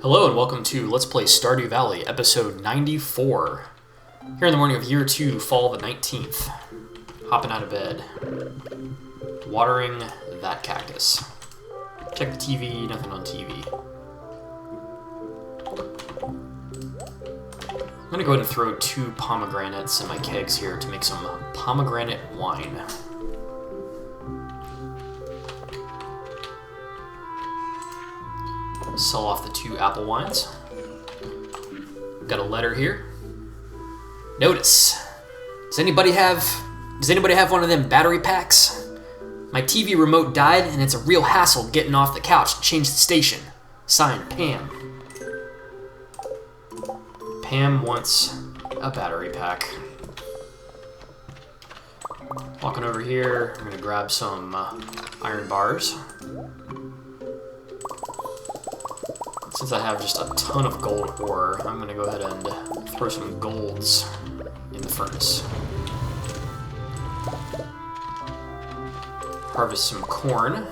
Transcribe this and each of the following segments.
Hello and welcome to Let's Play Stardew Valley, episode 94. Here in the morning of year 2, fall the 19th. Hopping out of bed. Watering that cactus. Check the TV, nothing on TV. I'm gonna go ahead and throw 2 pomegranates in my kegs here to make some pomegranate wine. Sell off the 2 apple wines. Got a letter here. Notice. Does anybody have one of them battery packs? My TV remote died and it's a real hassle getting off the couch to change the station. Signed, Pam. Pam wants a battery pack. Walking over here, I'm gonna grab some iron bars. Since I have just a ton of gold ore, I'm going to go ahead and throw some golds in the furnace. Harvest some corn.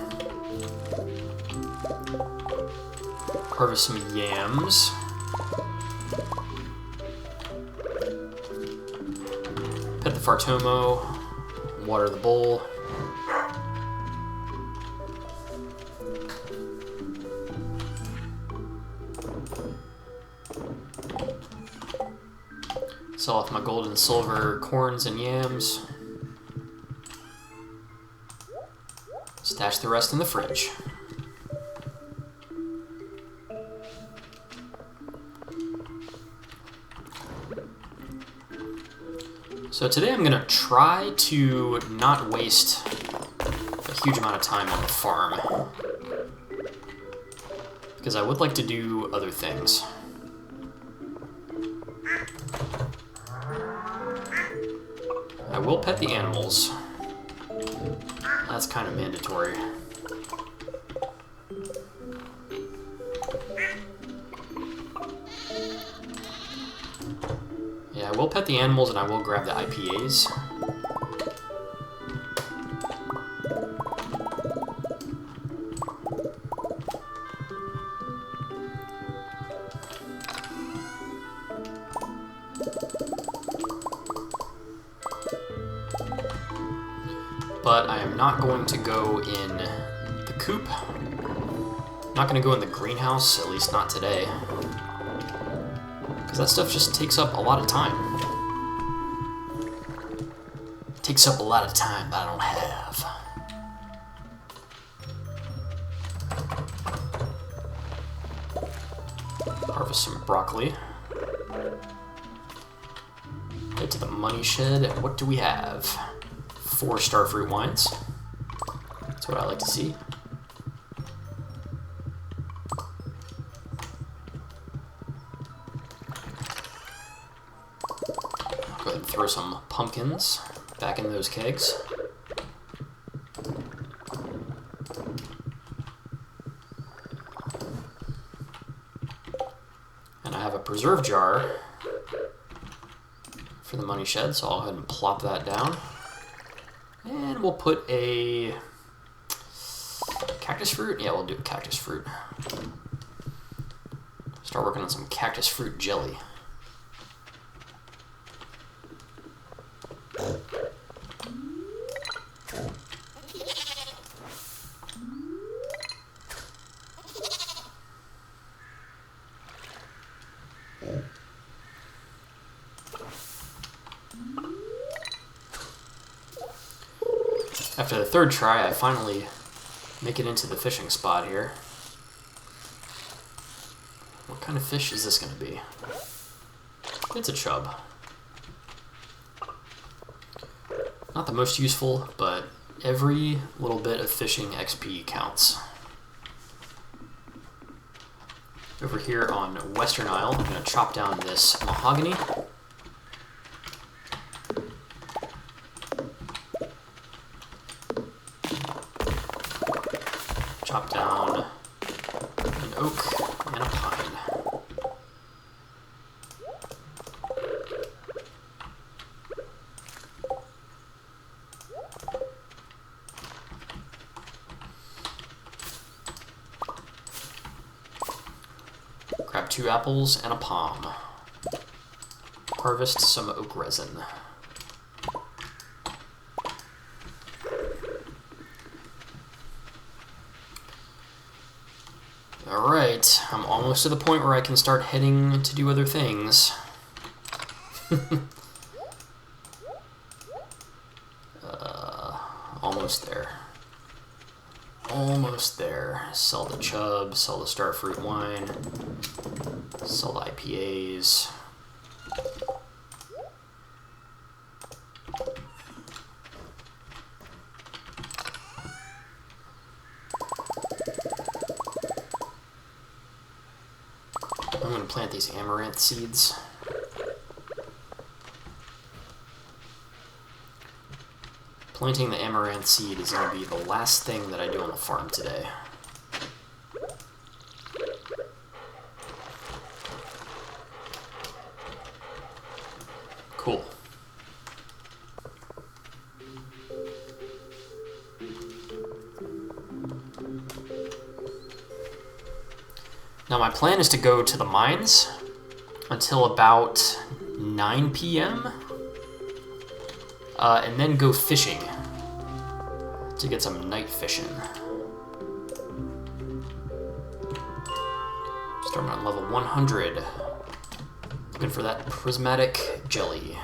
Harvest some yams. Pet the Fartomo. Water the bowl. Sell off my gold and silver corns and yams. Stash the rest in the fridge. So today I'm going to try to not waste a huge amount of time on the farm, because I would like to do other things. I will pet the animals. That's kind of mandatory. Yeah, I will pet the animals and I will grab the IPAs. But I am not going to go in the coop. I'm not going to go in the greenhouse, at least not today. Because that stuff just takes up a lot of time. It takes up a lot of time that I don't have. Harvest some broccoli. Get to the money shed, and what do we have? 4 starfruit wines. That's what I like to see. Go ahead and throw some pumpkins back in those kegs. And I have a preserve jar for the money shed, so I'll go ahead and plop that down. And we'll put a cactus fruit. Yeah, we'll do cactus fruit. Start working on some cactus fruit jelly. After the 3rd try, I finally make it into the fishing spot here. What kind of fish is this going to be? It's a chub. Not the most useful, but every little bit of fishing XP counts. Over here on Western Isle, I'm going to chop down this mahogany. Chop down an oak and a pine. 2 apples and a palm. Harvest some oak resin. Alright, I'm almost to the point where I can start heading to do other things. Almost there. Almost there. Sell the chub, sell the starfruit wine, sell the IPAs. I'm going to plant these amaranth seeds. Planting the amaranth seed is going to be the last thing that I do on the farm today. Cool. Now my plan is to go to the mines until about 9 p.m. And then go fishing to get some night fishing. Starting on level 100. Looking for that prismatic jelly.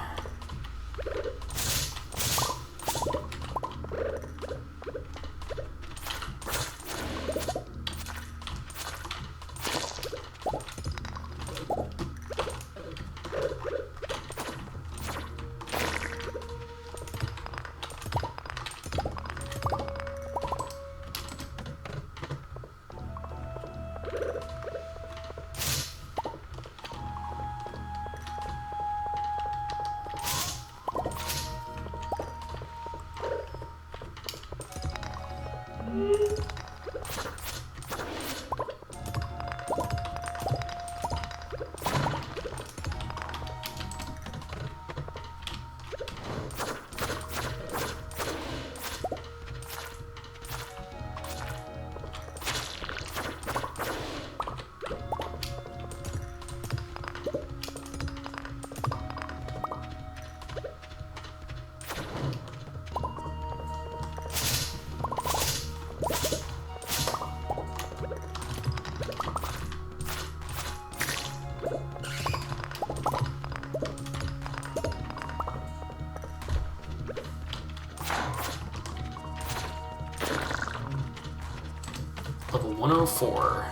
Level 104.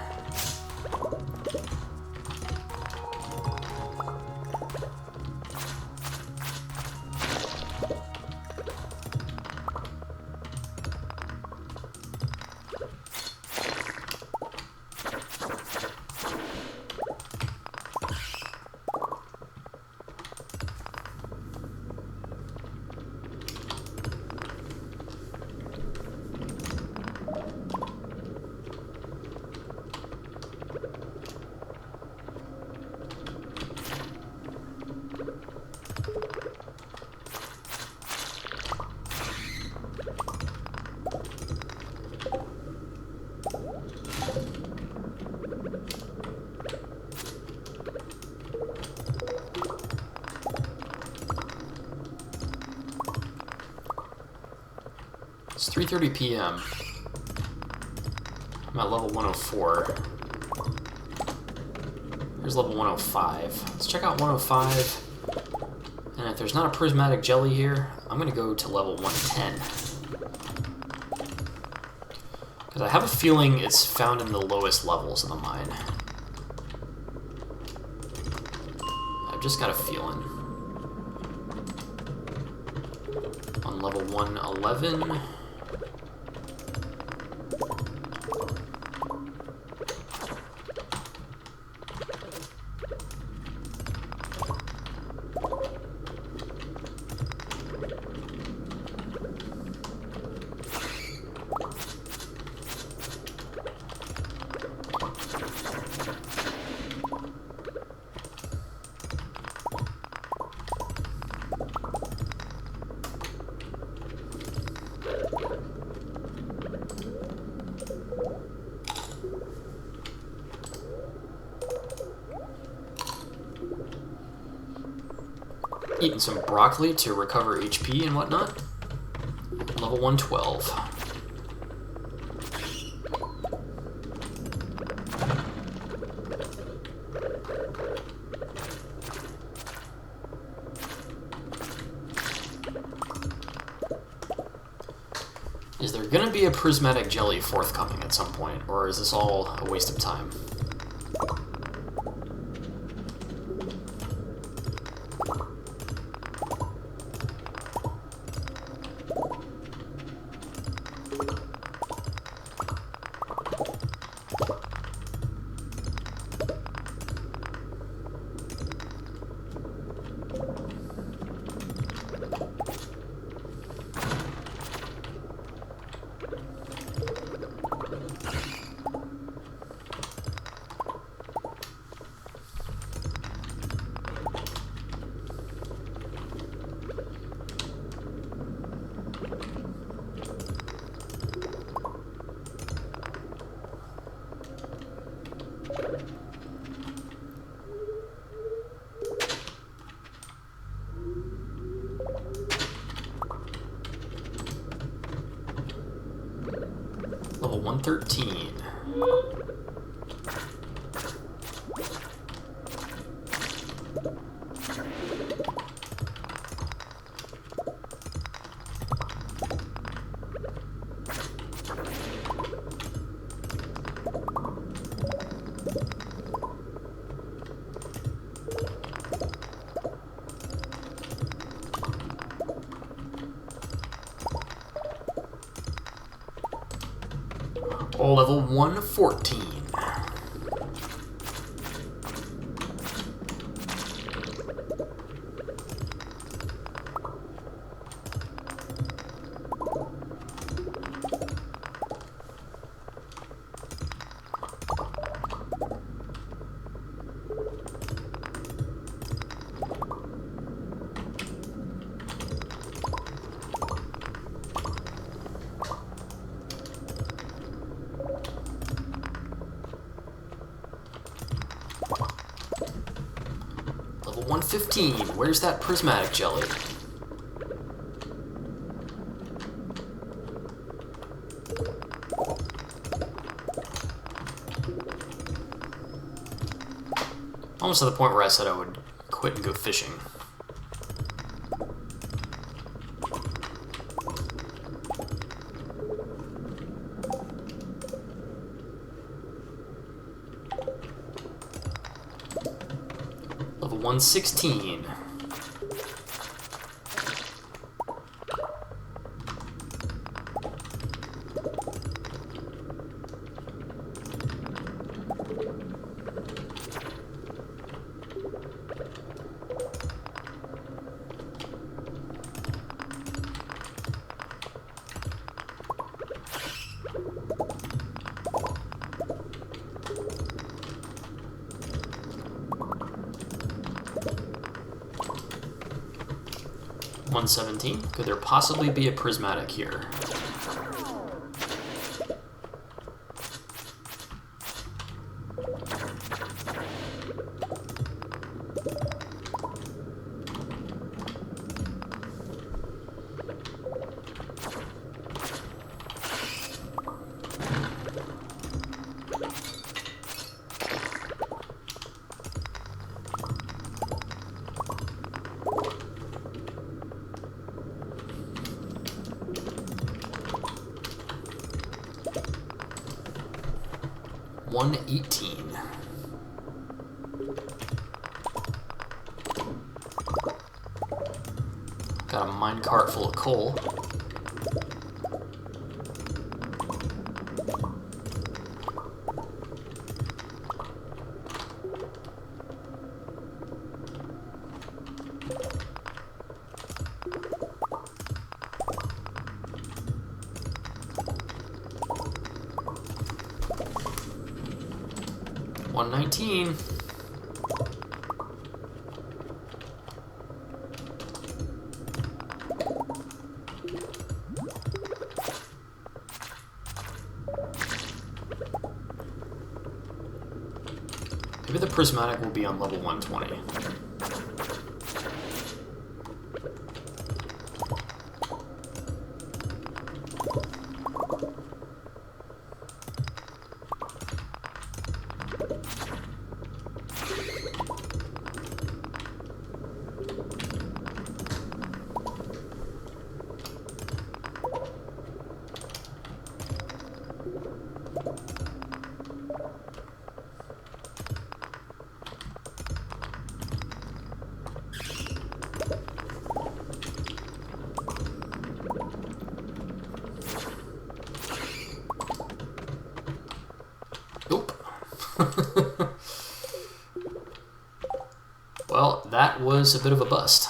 It's 3:30 p.m. I'm at level 104. Here's level 105. Let's check out 105. And if there's not a prismatic jelly here, I'm going to go to level 110. Because I have a feeling it's found in the lowest levels of the mine. I've just got a feeling. On level 111... Eating some broccoli to recover HP and whatnot. Level 112. Is there gonna be a prismatic jelly forthcoming at some point, or is this all a waste of time? Level 113. Level 114. Level 115. Where's that prismatic jelly? Almost to the point where I said I would quit and go fishing. Level 116. $117. Could there possibly be a prismatic here? $118. Got a minecart full of coal. $119. Maybe the prismatic will be on level 120. Well, that was a bit of a bust.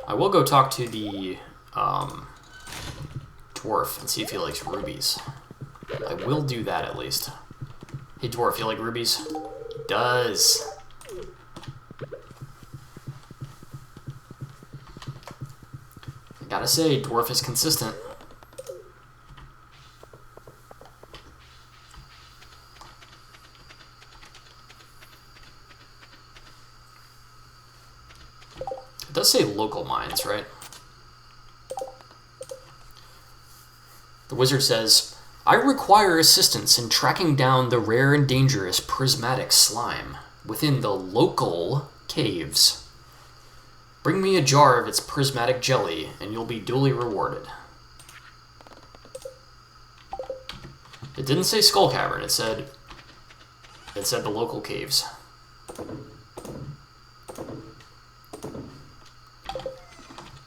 I will go talk to the dwarf and see if he likes rubies. I will do that at least. Hey dwarf, you like rubies? He does. I gotta say, dwarf is consistent. It does say local mines, right? The wizard says, I require assistance in tracking down the rare and dangerous prismatic slime within the local caves. Bring me a jar of its prismatic jelly, and you'll be duly rewarded. It didn't say Skull Cavern, it said the local caves.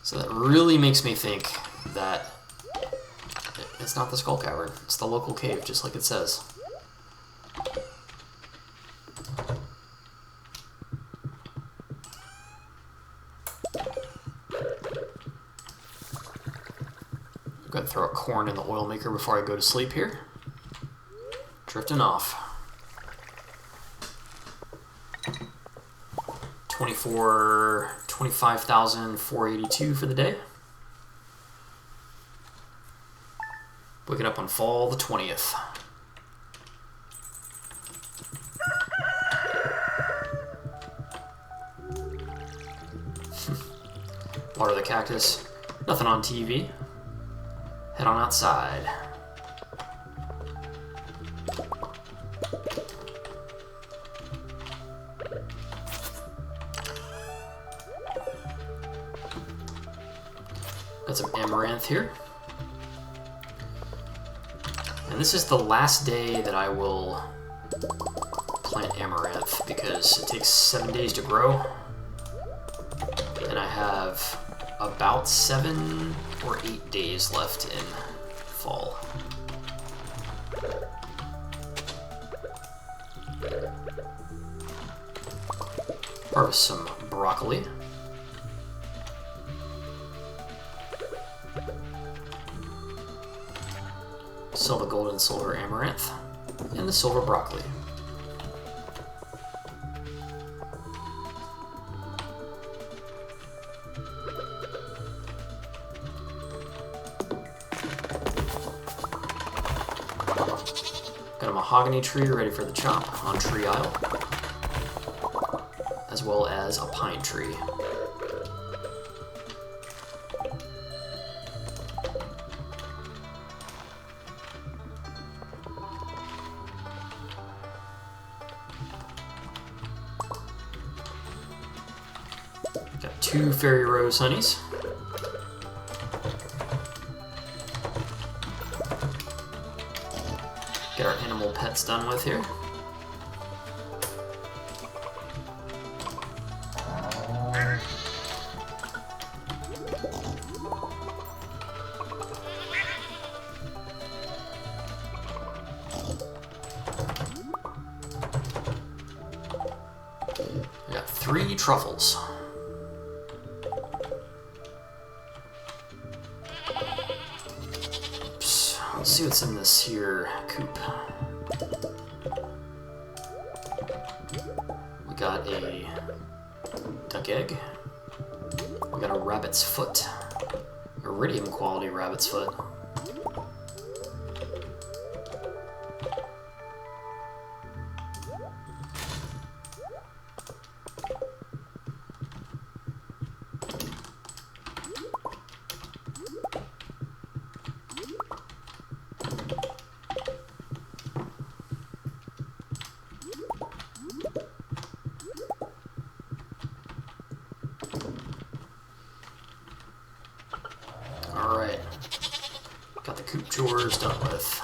So that really makes me think that it's not the Skull Cavern, it's the local cave, just like it says. I'm going to throw a corn in the oil maker before I go to sleep here. Drifting off. 25,482 for the day. Waking up on fall the 20th. Water the cactus. Nothing on TV. Head on outside. Got some amaranth here. And this is the last day that I will plant amaranth because it takes 7 days to grow. And I have about 7 or 8 days left in fall. Harvest some broccoli. Sell the gold and silver amaranth and the silver broccoli. Got a mahogany tree ready for the chop on tree aisle, as well as a pine tree. Got 2 fairy rose honeys. Get our animal pets done with here. I got 3 truffles. Let's see what's in this here coop. We got a duck egg. We got a rabbit's foot. Iridium quality rabbit's foot. Alright, got the coop chores done with.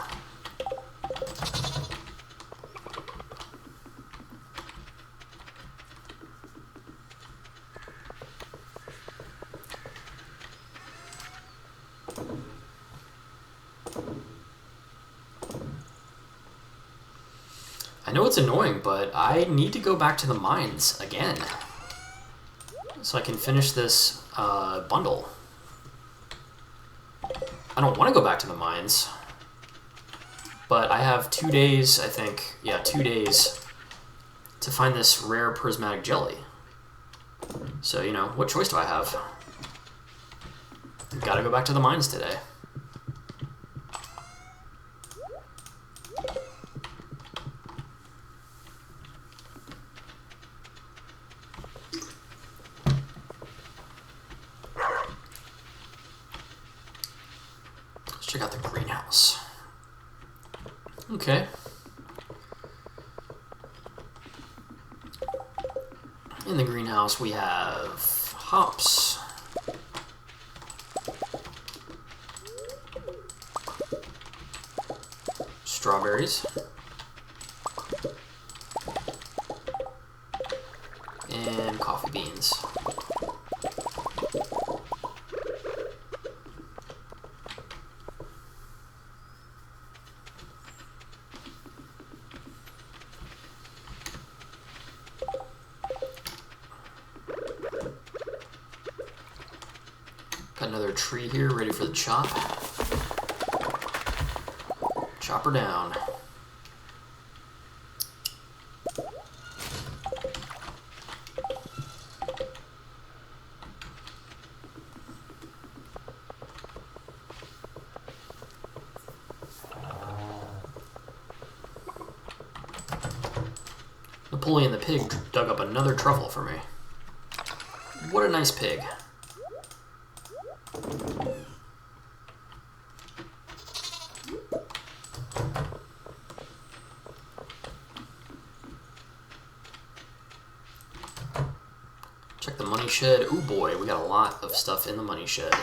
I know it's annoying, but I need to go back to the mines again so I can finish this bundle. I don't want to go back to the mines, but I have 2 days, I think. Yeah, 2 days to find this rare prismatic jelly. So, you know, what choice do I have? Gotta go back to the mines today. Let's check out the greenhouse. Okay. In the greenhouse we have hops, strawberries, and coffee beans. Got another tree here ready for the chop. Chop her down. Napoleon the pig dug up another truffle for me. What a nice pig. Check the money shed. Ooh boy, we got a lot of stuff in the money shed.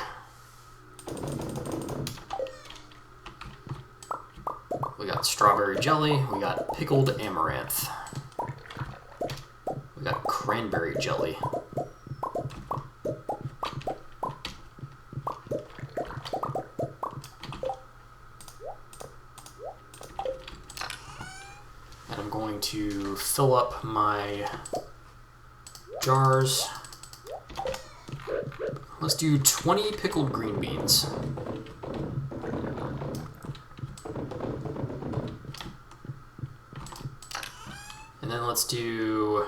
We got strawberry jelly, we got pickled amaranth. We got cranberry jelly. And I'm going to fill up my jars. Let's do 20 pickled green beans. And then let's do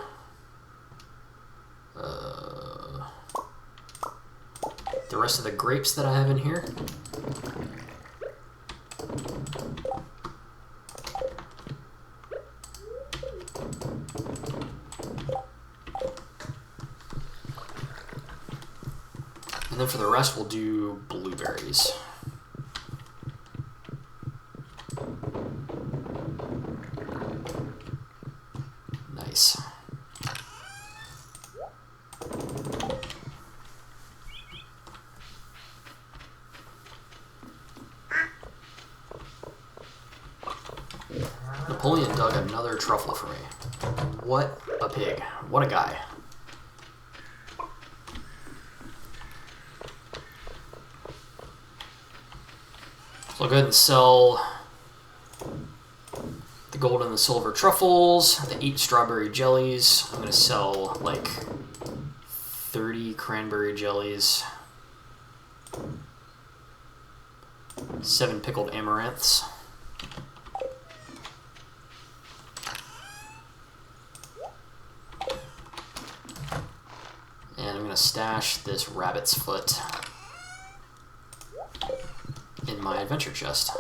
the rest of the grapes that I have in here. And then for the rest, we'll do blueberries. Nice. Napoleon dug another truffle for me. What a pig. What a guy. So I'll go ahead and sell the gold and the silver truffles, the 8 strawberry jellies. I'm going to sell like 30 cranberry jellies, 7 pickled amaranths, and I'm going to stash this rabbit's foot in my adventure chest.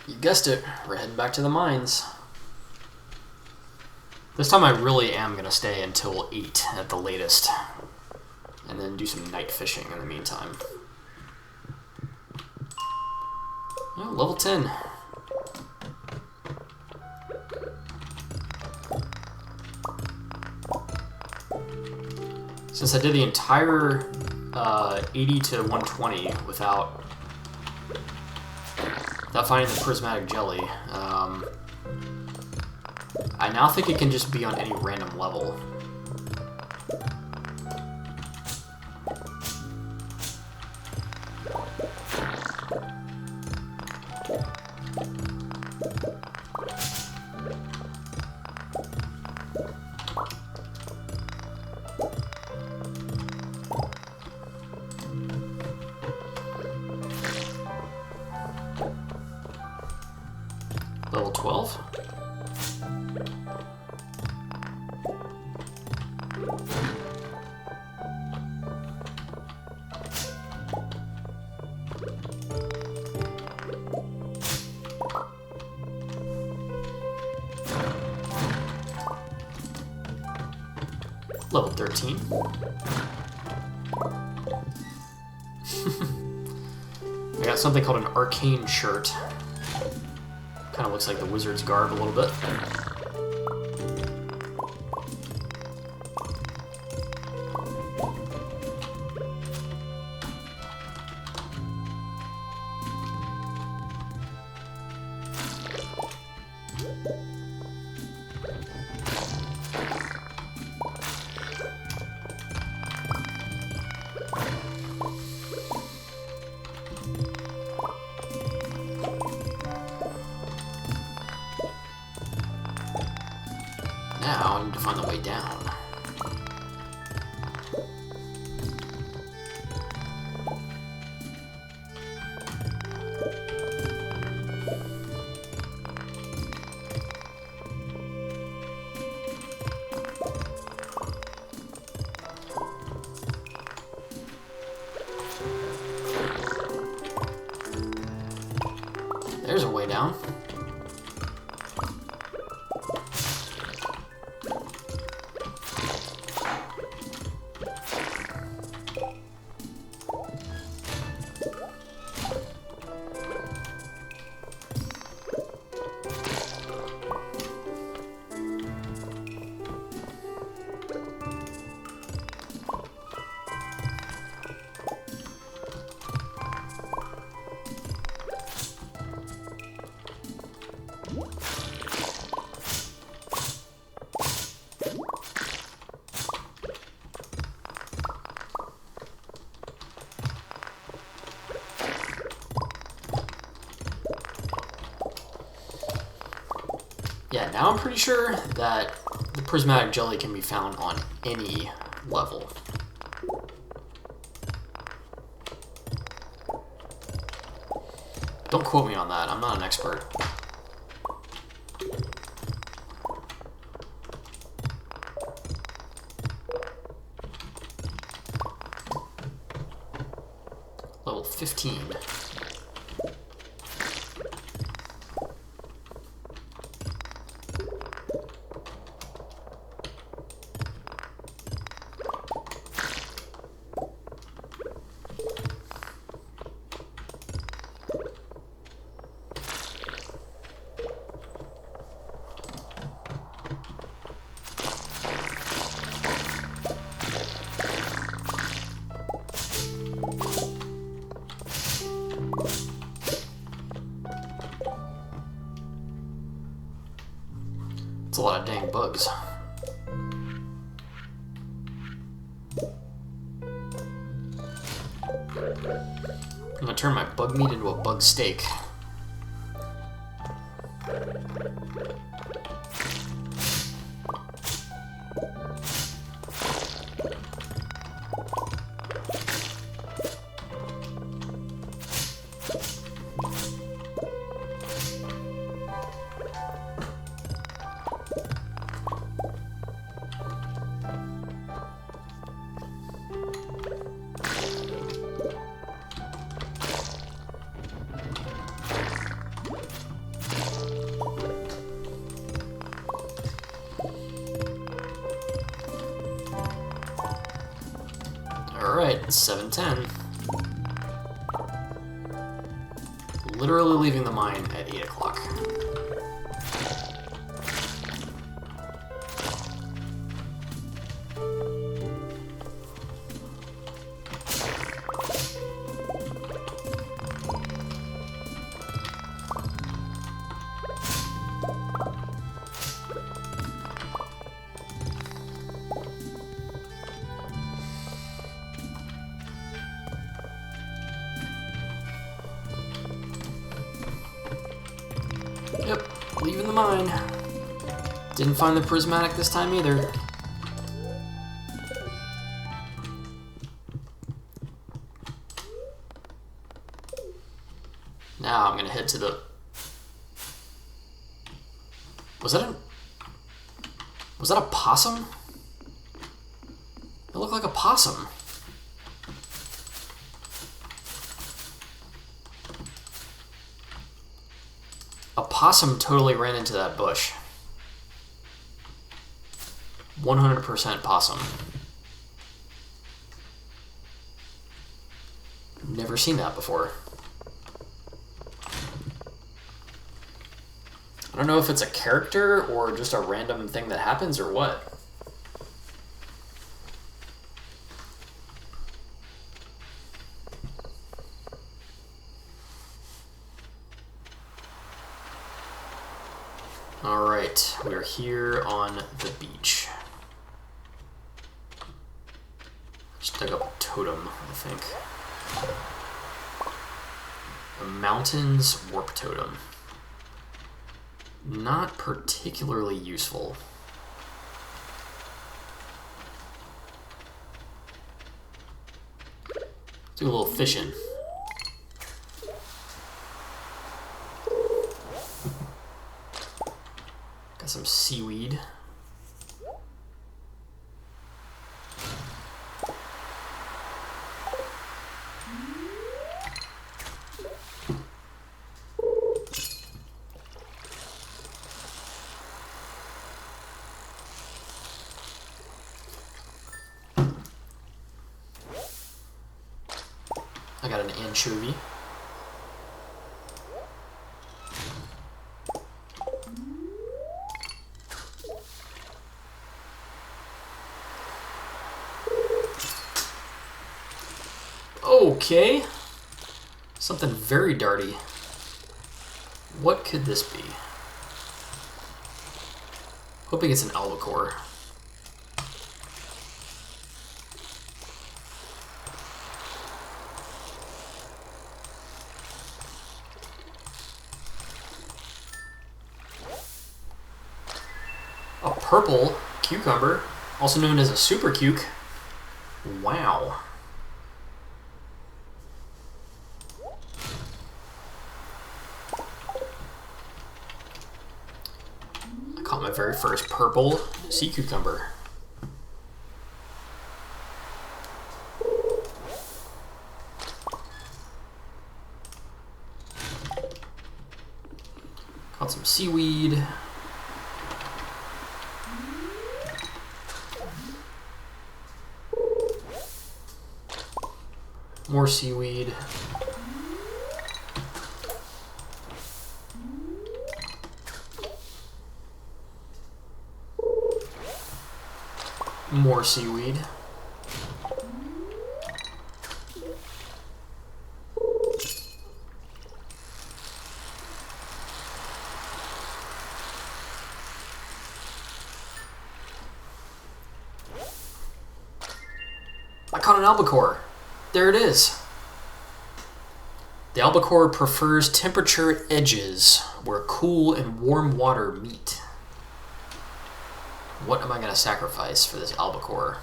You guessed it, we're heading back to the mines. This time I really am going to stay until 8 at the latest, and then do some night fishing in the meantime. Oh, level 10. Since I did the entire 80 to 120 without finding the prismatic jelly, I now think it can just be on any random level. 12. Level 13. I got something called an arcane shirt. Kind of looks like the wizard's garb a little bit. Now I need to find the way down. There's a way down. Yeah, now I'm pretty sure that the prismatic jelly can be found on any level. Don't quote me on that, I'm not an expert. Level 15. It's a lot of dang bugs. I'm gonna turn my bug meat into a bug steak. Alright, it's 7:10. Literally leaving the mine at 8 o'clock. Yep, leaving the mine. Didn't find the prismatic this time either. Now I'm gonna head to the... Was that a possum? It looked like a possum. A possum totally ran into that bush. 100% possum. Never seen that before. I don't know if it's a character or just a random thing that happens or what. Alright, we're here on the beach. Just dug up a totem, I think. A mountain's warp totem. Not particularly useful. Do a little fishing. Got some seaweed. I got an anchovy. Okay. Something very darty. What could this be? Hoping it's an albacore. A purple cucumber, also known as a super cuke. Wow. I caught my very first purple sea cucumber. Caught some seaweed. More seaweed. More seaweed. I caught an albacore. There it is. The albacore prefers temperature edges where cool and warm water meet. What am I going to sacrifice for this albacore?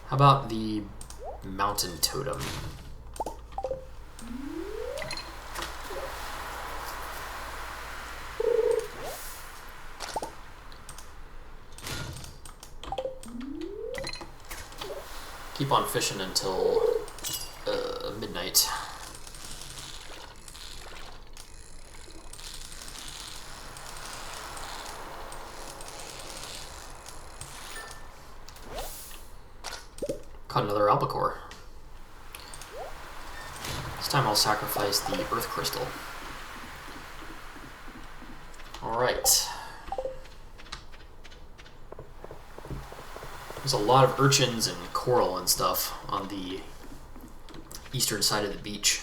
How about the mountain totem? Keep on fishing until midnight. Caught another albacore. This time I'll sacrifice the earth crystal. Alright. There's a lot of urchins and coral and stuff on the eastern side of the beach.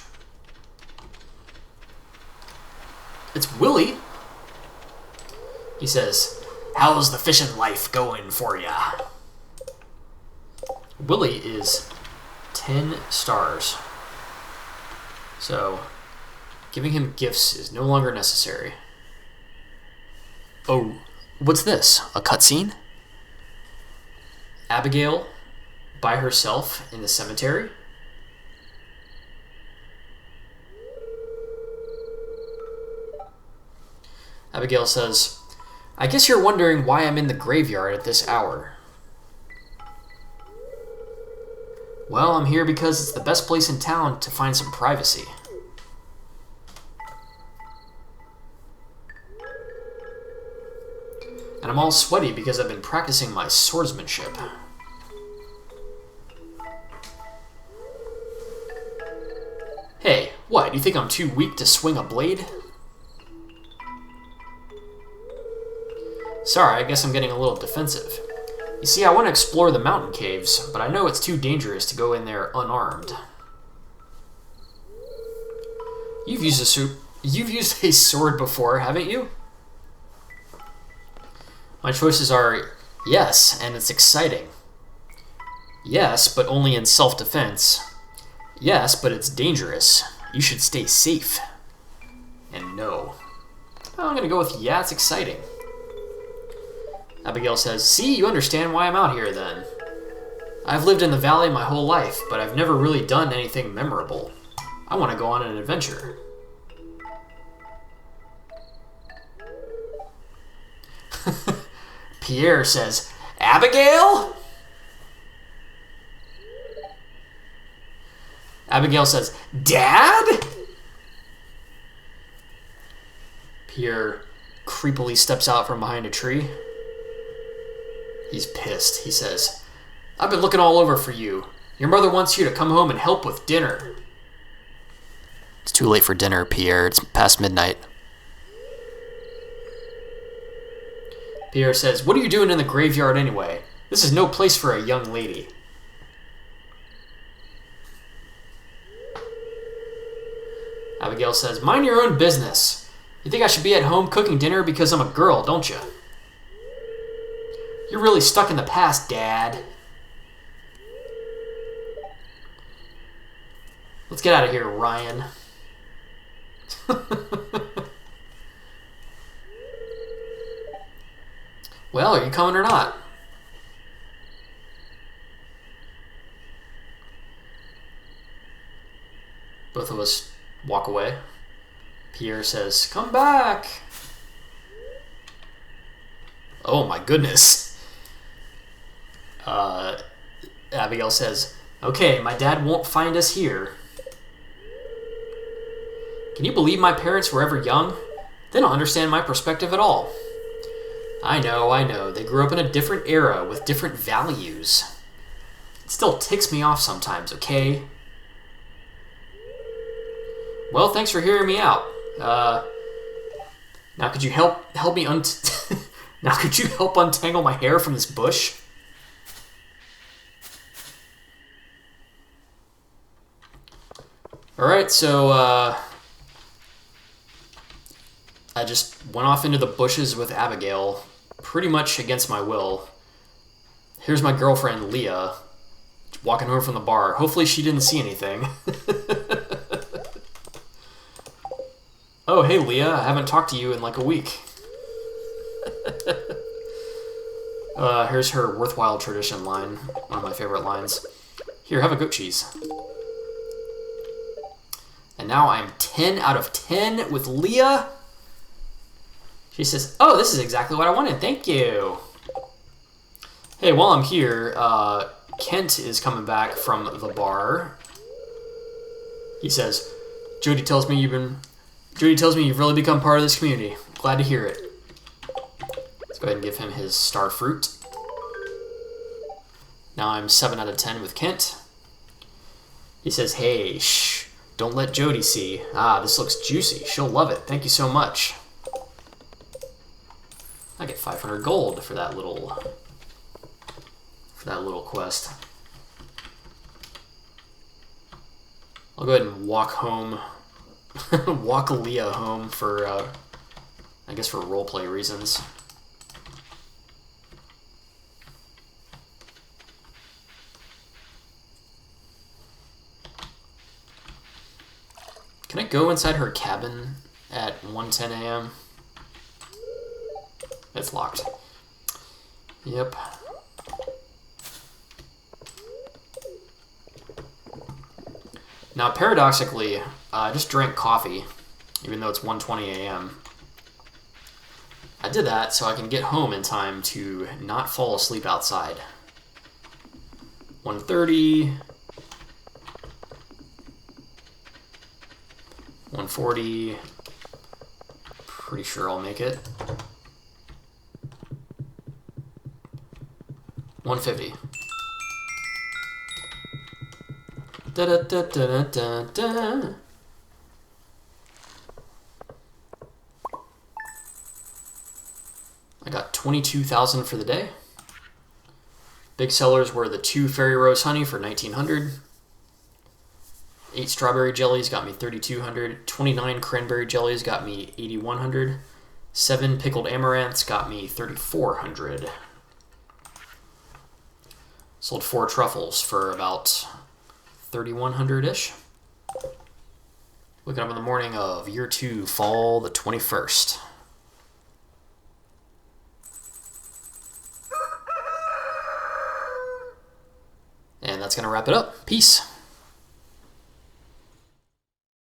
It's Willie. He says, "How's the fishing life going for ya?" Willie is 10 stars. So, giving him gifts is no longer necessary. Oh, what's this? A cutscene? Abigail by herself in the cemetery? Abigail says, I guess you're wondering why I'm in the graveyard at this hour. Well, I'm here because it's the best place in town to find some privacy. And I'm all sweaty because I've been practicing my swordsmanship. Hey, what? You think I'm too weak to swing a blade? Sorry, I guess I'm getting a little defensive. You see, I want to explore the mountain caves, but I know it's too dangerous to go in there unarmed. You've used a sword before, haven't you? My choices are yes, and it's exciting. Yes, but only in self-defense. Yes, but it's dangerous. You should stay safe. And no. I'm gonna go with yeah, it's exciting. Abigail says, see, you understand why I'm out here then. I've lived in the valley my whole life, but I've never really done anything memorable. I want to go on an adventure. Pierre says, Abigail? Abigail says, Dad? Pierre creepily steps out from behind a tree. He's pissed. He says, I've been looking all over for you. Your mother wants you to come home and help with dinner. It's too late for dinner, Pierre. It's past midnight. Pierre says, what are you doing in the graveyard anyway? This is no place for a young lady. Abigail says, mind your own business. You think I should be at home cooking dinner because I'm a girl, don't you? You're really stuck in the past, Dad. Let's get out of here, Ryan. Well, are you coming or not? Both of us walk away. Pierre says, come back. Oh my goodness. Abigail says, okay, my dad won't find us here. Can you believe my parents were ever young? They don't understand my perspective at all. I know. They grew up in a different era with different values. It still ticks me off sometimes, okay? Well, thanks for hearing me out. Now could you help me now could you help untangle my hair from this bush? Alright, so I just went off into the bushes with Abigail, pretty much against my will. Here's my girlfriend, Leah, walking home from the bar. Hopefully she didn't see anything. Oh, hey, Leah, I haven't talked to you in like a week. Here's her worthwhile tradition line, one of my favorite lines. Here, have a goat cheese. And now I'm 10 out of 10 with Leah. She says, oh, this is exactly what I wanted. Thank you. Hey, while I'm here, Kent is coming back from the bar. He says, Jody tells me you've really become part of this community. Glad to hear it. Let's go ahead and give him his star fruit. Now I'm 7 out of 10 with Kent. He says, hey, shh, don't let Jody see. Ah, this looks juicy. She'll love it. Thank you so much. I get 500 gold for that little quest. I'll go ahead and walk home. Walk Leah home for, I guess for roleplay reasons. Can I go inside her cabin at 1:10 a.m.? It's locked. Yep. Now, paradoxically, I just drank coffee, even though it's 1:20 a.m. I did that so I can get home in time to not fall asleep outside. 130. 140. Pretty sure I'll make it. 150. Da da da da da da. I got 22,000 for the day. Big sellers were the 2 Fairy Rose Honey for 1,900. 8 Strawberry Jellies got me 3,200. 29 Cranberry Jellies got me 8,100. 7 Pickled Amaranths got me 3,400. Sold 4 Truffles for about 3,100-ish. Waking up in the morning of year 2, fall the 21st. And that's going to wrap it up. Peace.